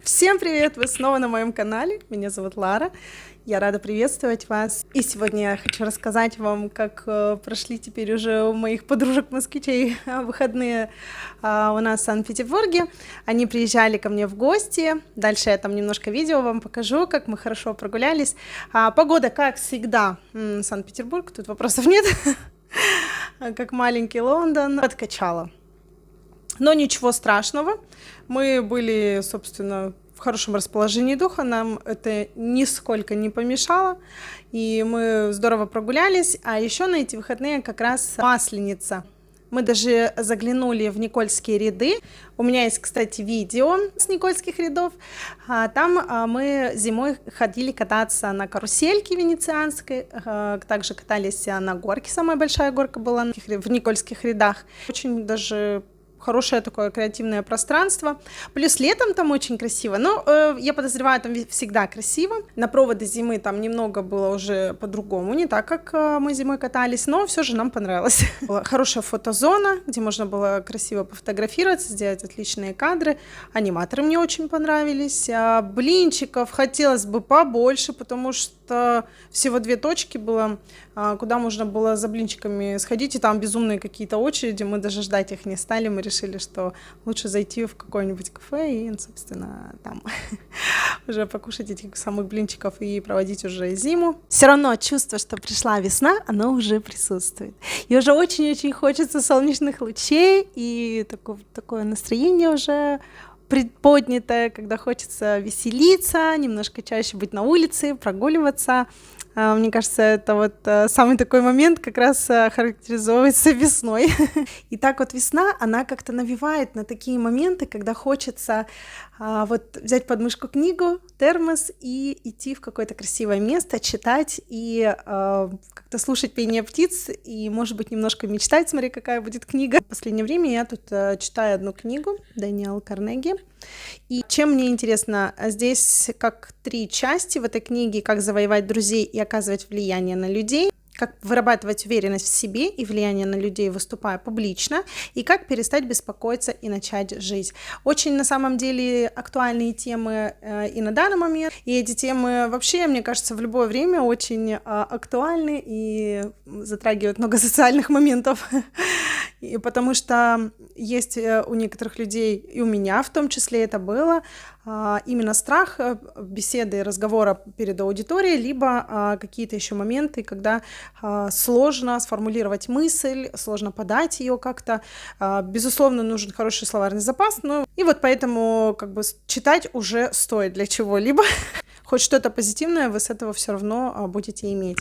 Всем привет! Вы снова на моем канале. Меня зовут Лара. Я рада приветствовать вас. И сегодня я хочу рассказать вам, как прошли теперь уже у моих подружек-москвичей выходные у нас в Санкт-Петербурге. Они приезжали ко мне в гости. Дальше я там немножко видео вам покажу, как мы хорошо прогулялись. Погода, как всегда, Санкт-Петербург, тут вопросов нет. Как маленький Лондон. Подкачала. Но ничего страшного. Мы были, собственно, в хорошем расположении духа, нам это нисколько не помешало, и мы здорово прогулялись. А еще на эти выходные как раз Масленица. Мы даже заглянули в Никольские ряды. У меня есть, кстати, видео с Никольских рядов. Там мы зимой ходили кататься на карусельке венецианской, также катались на горке, самая большая горка была в Никольских рядах. Очень даже хорошее такое креативное пространство. Плюс летом там очень красиво. Но я подозреваю, там всегда красиво. На проводы зимы там немного было уже по-другому, не так, как мы зимой катались, но все же нам понравилось. Была хорошая фотозона, где можно было красиво пофотографироваться, сделать отличные кадры. Аниматоры мне очень понравились. Блинчиков хотелось бы побольше, потому что всего 2 точки было, куда можно было за блинчиками сходить, и там безумные какие-то очереди, мы даже ждать их не стали, мы решили, что лучше зайти в какое-нибудь кафе и, собственно, там уже покушать этих самых блинчиков и проводить уже зиму. Все равно чувство, что пришла весна, оно уже присутствует. И уже очень-очень хочется солнечных лучей, и такое настроение уже предподнятое, когда хочется веселиться, немножко чаще быть на улице, прогуливаться. Мне кажется, это вот самый такой момент как раз характеризуется весной. И так вот весна, она как-то навевает на такие моменты, когда хочется вот взять под мышку книгу, термос и идти в какое-то красивое место, читать и как-то слушать пение птиц и, может быть, немножко мечтать, смотри, какая будет книга. В последнее время я тут читаю одну книгу Дэниел Карнеги. И чем мне интересно, здесь как 3 части в этой книге: как завоевать друзей и оказывать влияние на людей, как вырабатывать уверенность в себе и влияние на людей, выступая публично, и как перестать беспокоиться и начать жить. Очень, на самом деле, актуальные темы и на данный момент, и эти темы вообще, мне кажется, в любое время очень актуальны и затрагивают много социальных моментов, и потому что есть у некоторых людей, и у меня в том числе это было, именно страх беседы, разговора перед аудиторией, либо какие-то еще моменты, когда сложно сформулировать мысль, сложно подать ее как-то. Безусловно, нужен хороший словарный запас, но и вот поэтому как бы читать уже стоит для чего-либо. Хоть что-то позитивное вы с этого все равно будете иметь.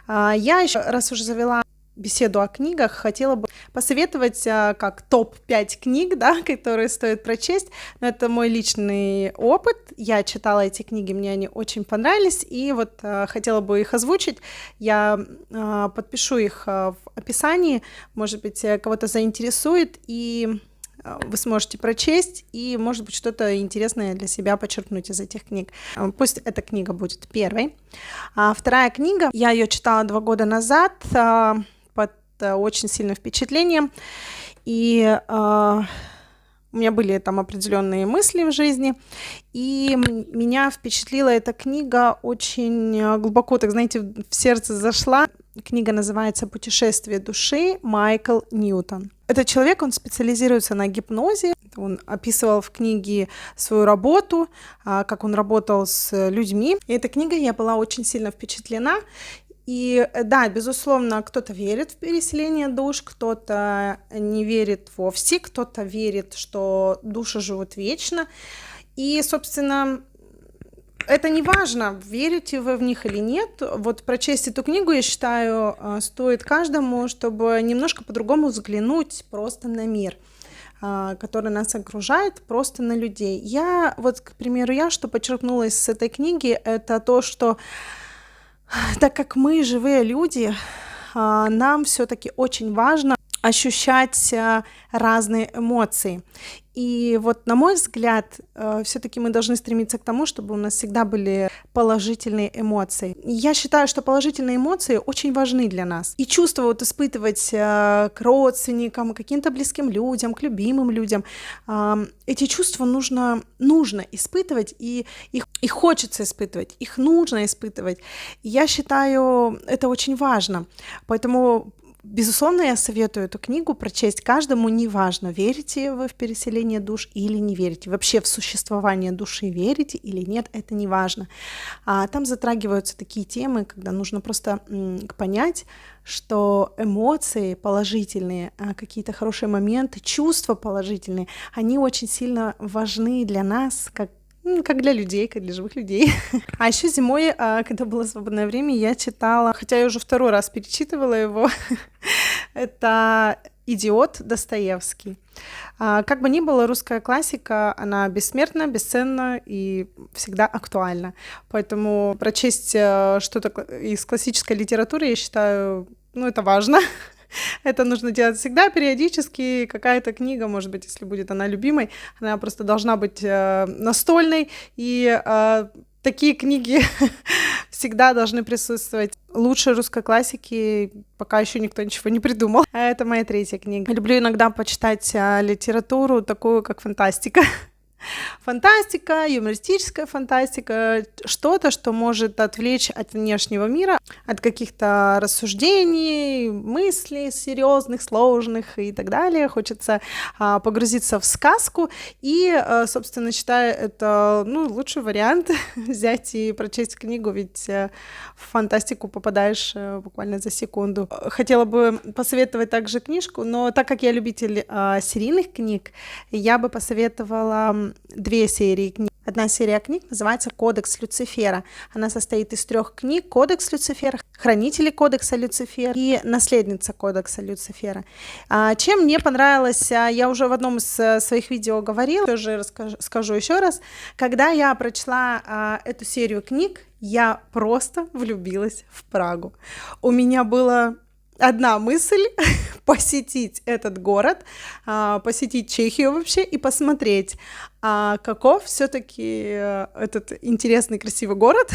Я еще, раз уже завела беседу о книгах, хотела бы посоветовать как топ-5 книг, да, которые стоит прочесть. Но это мой личный опыт. Я читала эти книги, мне они очень понравились, и вот хотела бы их озвучить. Я подпишу их в описании, может быть, кого-то заинтересует, и вы сможете прочесть и, может быть, что-то интересное для себя почерпнуть из этих книг. Пусть эта книга будет первой. Вторая книга, я ее читала 2 года назад, под очень сильным впечатлением, и у меня были там определенные мысли в жизни, и меня впечатлила эта книга очень глубоко, так знаете, в сердце зашла. Книга называется «Путешествие души», Майкл Ньютон. Этот человек, он специализируется на гипнозе. Он описывал в книге свою работу, как он работал с людьми. И этой книгой я была очень сильно впечатлена. И да, безусловно, кто-то верит в переселение душ, кто-то не верит вовсе, кто-то верит, что души живут вечно. И, собственно, это не важно, верите вы в них или нет. Вот прочесть эту книгу, я считаю, стоит каждому, чтобы немножко по-другому взглянуть просто на мир, который нас окружает, просто на людей. Я, вот, к примеру, что подчеркнула из этой книги, это то, что так как мы живые люди, нам все-таки очень важно ощущать разные эмоции. И вот, на мой взгляд, все-таки мы должны стремиться к тому, чтобы у нас всегда были положительные эмоции. И я считаю, что положительные эмоции очень важны для нас. И чувства вот испытывать к родственникам, к каким-то близким людям, к любимым людям, эти чувства нужно испытывать, и их хочется испытывать, их нужно испытывать. И я считаю, это очень важно. Поэтому безусловно, я советую эту книгу прочесть каждому, неважно, верите вы в переселение душ или не верите, вообще в существование души верите или нет, это не важно. Там затрагиваются такие темы, когда нужно просто понять, что эмоции положительные, какие-то хорошие моменты, чувства положительные, они очень сильно важны для нас, как для людей, как для живых людей. А еще зимой, когда было свободное время, я читала, хотя я уже второй раз перечитывала его, это «Идиот» Достоевский. Как бы ни было, русская классика, она бессмертна, бесценна и всегда актуальна. Поэтому прочесть что-то из классической литературы, я считаю, это важно. Это нужно делать всегда, периодически. Какая-то книга, может быть, если будет она любимой, она просто должна быть настольной. И такие книги всегда должны присутствовать. Лучше русской классики пока еще никто ничего не придумал. Это моя третья книга. Люблю иногда почитать литературу, такую как фантастика. Фантастика, юмористическая фантастика, что-то, что может отвлечь от внешнего мира, от каких-то рассуждений, мыслей серьезных, сложных и так далее. Хочется погрузиться в сказку и, собственно, считаю, это лучший вариант взять и прочесть книгу, ведь в фантастику попадаешь буквально за секунду. Хотела бы посоветовать также книжку, но так как я любитель серийных книг, я бы посоветовала две серии книг. Одна серия книг называется «Кодекс Люцифера». Она состоит из 3 книг: «Кодекс Люцифера», «Хранители Кодекса Люцифера» и «Наследница Кодекса Люцифера». Чем мне понравилось, я уже в одном из своих видео говорила, тоже скажу еще раз. Когда я прочла эту серию книг, я просто влюбилась в Прагу. У меня была одна мысль — посетить этот город, посетить Чехию вообще и посмотреть, каков все-таки этот интересный, красивый город,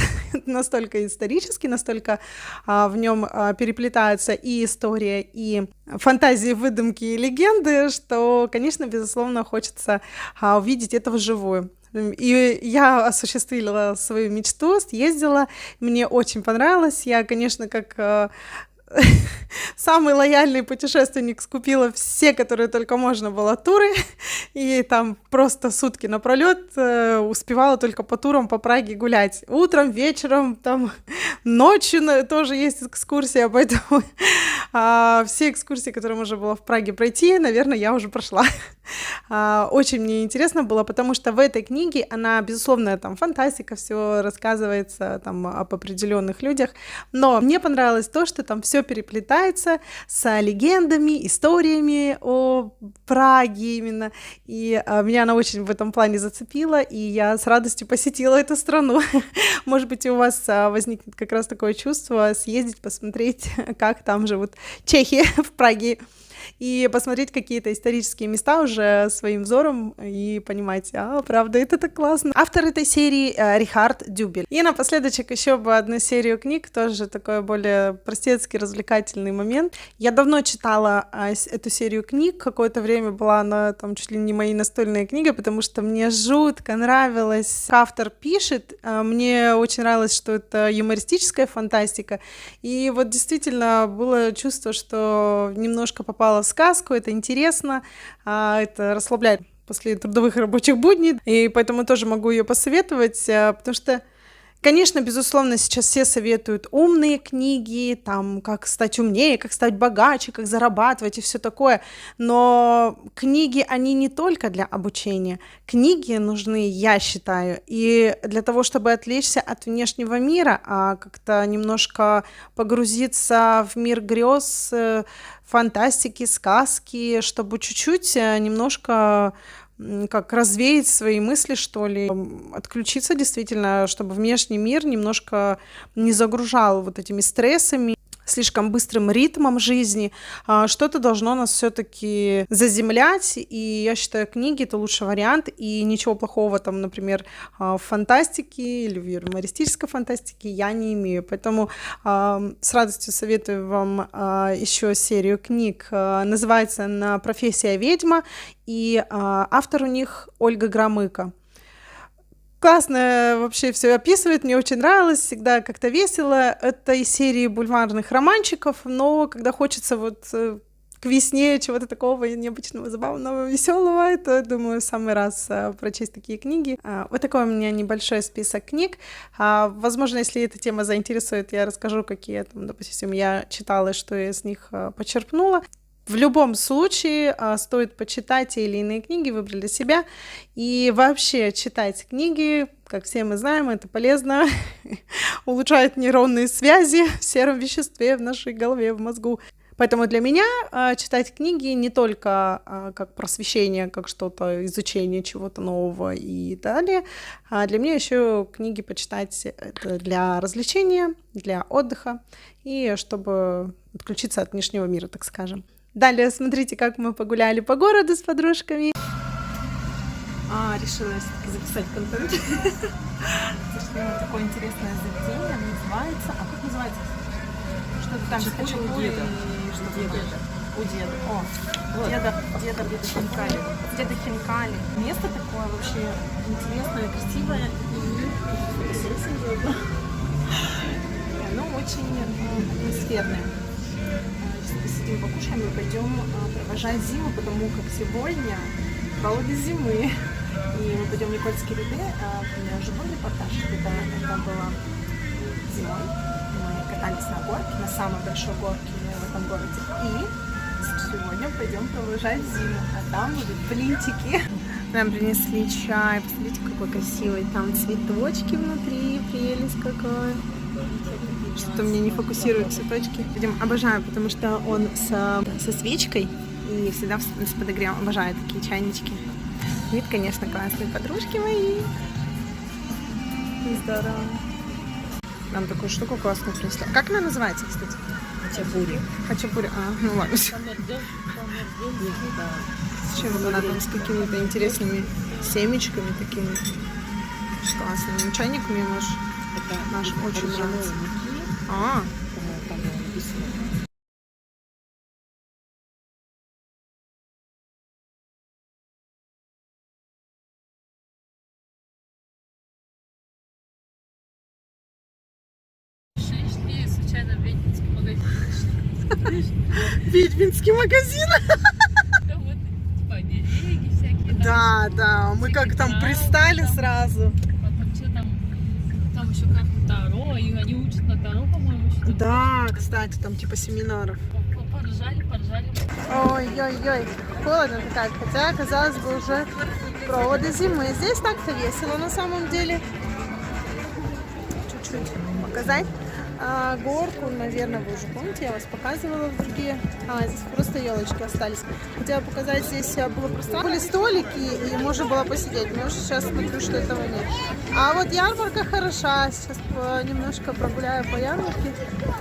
настолько исторический, настолько в нем переплетаются и история, и фантазии, выдумки и легенды, что, конечно, безусловно, хочется увидеть это вживую. И я осуществила свою мечту, съездила, мне очень понравилось. Я, конечно, как самый лояльный путешественник, скупила все, которые только можно было, туры, и там просто сутки напролет успевала только по турам по Праге гулять. Утром, вечером, там ночью тоже есть экскурсия, поэтому все экскурсии, которые можно было в Праге пройти, наверное, я уже прошла. Очень мне интересно было, потому что в этой книге она, безусловно, там фантастика, все рассказывается там об определенных людях, но мне понравилось то, что там все переплетается с легендами, историями о Праге именно, и меня она очень в этом плане зацепила, и я с радостью посетила эту страну. Может быть, у вас возникнет как раз такое чувство съездить, посмотреть, как там живут чехи в Праге, и посмотреть какие-то исторические места уже своим взором и понимать, правда, это так классно. Автор этой серии Рихард Дюбель. И напоследочек еще бы одну серию книг, тоже такой более простецкий, развлекательный момент. Я давно читала эту серию книг, какое-то время была она там чуть ли не моей настольной книгой, потому что мне жутко нравилось, как автор пишет, мне очень нравилось, что это юмористическая фантастика, и вот действительно было чувство, что немножко попала в сказку, это интересно, это расслабляет после трудовых рабочих будней, и поэтому тоже могу ее посоветовать, потому что, конечно, безусловно, сейчас все советуют умные книги, там, как стать умнее, как стать богаче, как зарабатывать и все такое, но книги, они не только для обучения, книги нужны, я считаю, и для того, чтобы отвлечься от внешнего мира, как-то немножко погрузиться в мир грез, фантастики, сказки, чтобы чуть-чуть немножко как развеять свои мысли, что ли, отключиться действительно, чтобы внешний мир немножко не загружал вот этими стрессами, слишком быстрым ритмом жизни. Что-то должно нас все-таки заземлять, и я считаю, книги — это лучший вариант, и ничего плохого там, например, в фантастике или в юмористической фантастике я не имею. Поэтому с радостью советую вам еще серию книг. Называется она «Профессия ведьма», и автор у них Ольга Громыко. Классно вообще все описывает, мне очень нравилось, всегда как-то весело. Это из серии бульварных романчиков, но когда хочется вот к весне чего-то такого необычного, забавного, веселого, это, думаю, в самый раз прочесть такие книги. Вот такой у меня небольшой список книг. Возможно, если эта тема заинтересует, я расскажу, какие там, допустим, я читала, что я из них почерпнула. В любом случае стоит почитать те или иные книги, выбрать для себя. И вообще читать книги, как все мы знаем, это полезно, улучшает нейронные связи в сером веществе в нашей голове, в мозгу. Поэтому для меня читать книги не только как просвещение, как что-то, изучение чего-то нового и далее, а для меня еще книги почитать это для развлечения, для отдыха и чтобы отключиться от внешнего мира, так скажем. Далее смотрите, как мы погуляли по городу с подружками. Решила записать контент. Зашли в такое интересное заведение, называется... А как называется? Что-то там с хачапури и что-то у деда. О, вот. Деда Хинкали. Деда Хинкали. Место такое вообще интересное, красивое и оно очень атмосферное. Посидим, покушаем и пойдем провожать зиму, потому как сегодня холоды зимы. И мы пойдем в Никольские ряды. У меня уже был репортаж, когда это было зимой. Мы катались на горке, на самой большой горке в этом городе. И сегодня пойдем провожать зиму. А там будут блинчики. Нам принесли чай. Посмотрите, какой красивый. Там цветочки внутри. Прелесть какая. Что-то мне не фокусируют цветочки. Видимо, обожаю, потому что он со свечкой и всегда с подогревом. Обожаю такие чайнички. Вид, конечно, классные, подружки мои. Здорово. Нам такую штуку классную принесли. Как она называется, кстати? Хачапури. Хачапури. Ну ладно. С чем она там, с какими-то интересными семечками такими. Классными. Чайник мне наш очень нравится. Там написано. Случайно в Ведьминский магазин. Ведьминский магазин? Там вот типа деревья всякие. Да, мы как там пристали сразу. Потом что там еще как Таро, и они учат на Таро, по-моему, еще. Да, кстати, там типа семинаров. Поржали. Ой-ой-ой, холодно-то как, хотя, казалось бы, уже проводы зимы. Здесь так-то весело на самом деле. Чуть-чуть показать. Горку, наверное, вы уже помните, я вас показывала в другие. Здесь просто елочки остались. Хотела показать, здесь было пространство. Были столики, и можно было посидеть. Но сейчас смотрю, что этого нет. А вот ярмарка хороша. Сейчас немножко прогуляю по ярмарке.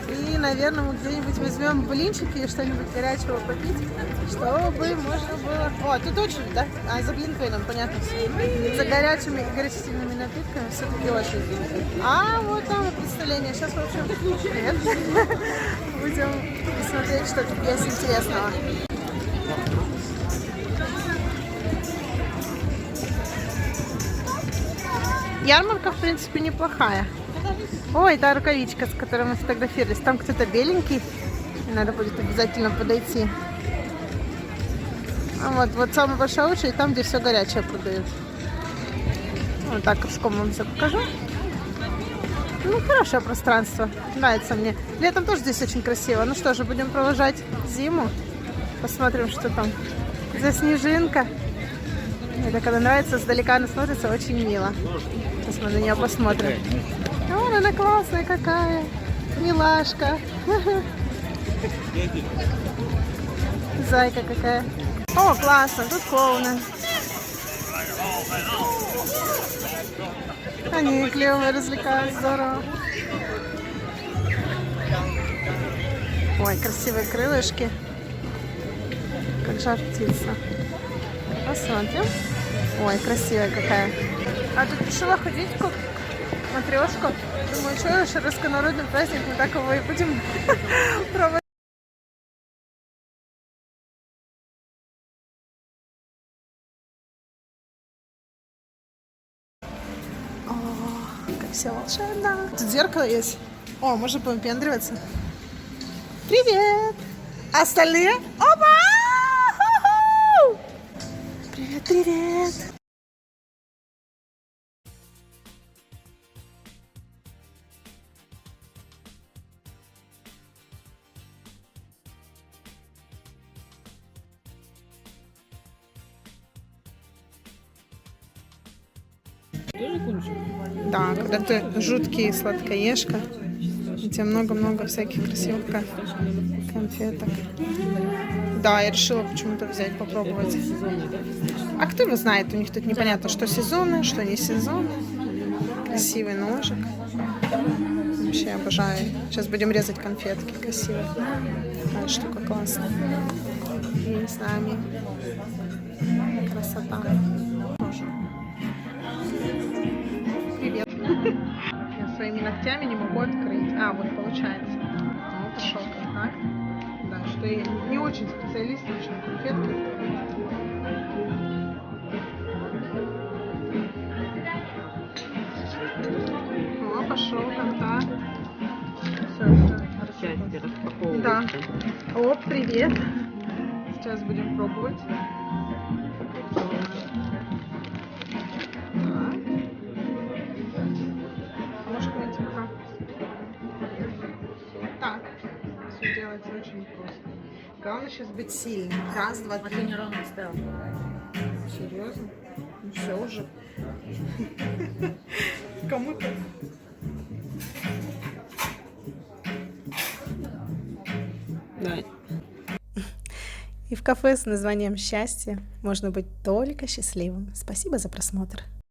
И, наверное, мы где-нибудь возьмем блинчики и что-нибудь горячего попить, чтобы можно было... О, тут очередь, да? За Глинтвейном, понятно. За горячими и горячительными напитками все-таки очередь. А вот там представление. Сейчас, в общем, нет. Будем смотреть, что тут есть интересного. Ярмарка, в принципе, неплохая. Ой, та рукавичка, с которой мы фотографировались. Там кто-то беленький. Надо будет обязательно подойти. А вот самая большая очередь, там, где все горячее продают. Вот так куском вам все покажу. Ну, хорошее пространство. Нравится мне. Летом тоже здесь очень красиво. Ну что же, будем провожать зиму. Посмотрим, что там за снежинка. Это когда нравится, сдалека она смотрится очень мило. Сейчас мы на нее посмотрим. Вон она классная какая. Милашка. Зайка какая. О, классно, тут клоуны. Они клевые, развлекают, здорово. Ой, красивые крылышки. Как жар птица. Посмотрим. Ой, красивая какая. А тут решила ходить как матрешка. Думаю, что наш руссконародный праздник, мы так его и будем проводить. О, как все волшебно. Тут зеркало есть. О, можно повыпендриваться. Привет! А остальные? Опа! Ху-ху! Привет, привет! Тоже кончил? Да, когда ты жуткий сладкоежка, у тебя много-много всяких красивых конфеток. Да, я решила почему-то взять, попробовать. Сезонный, да? А кто его знает? У них тут непонятно, что сезонно, что не сезонно. Красивый ножик. Вообще обожаю. Сейчас будем резать конфетки красивые. Такая штука классная. И с нами. Красота. Привет. Я своими ногтями не могу открыть. А, вот получается. Ну, пошел контакт. Да, что я не очень специалист в общем, конфетке. О, пошел контакт. Все. Счастье распаковывается. Да. О, привет. Сейчас будем пробовать. Так. Ложку эти пока. Так. Все делается очень просто. Главное сейчас быть сильным. Раз, два, А три. ты не ровно ставил. Серьезно? Ну все уже. Кому-то. Да. И в кафе с названием «Счастье» можно быть только счастливым. Спасибо за просмотр.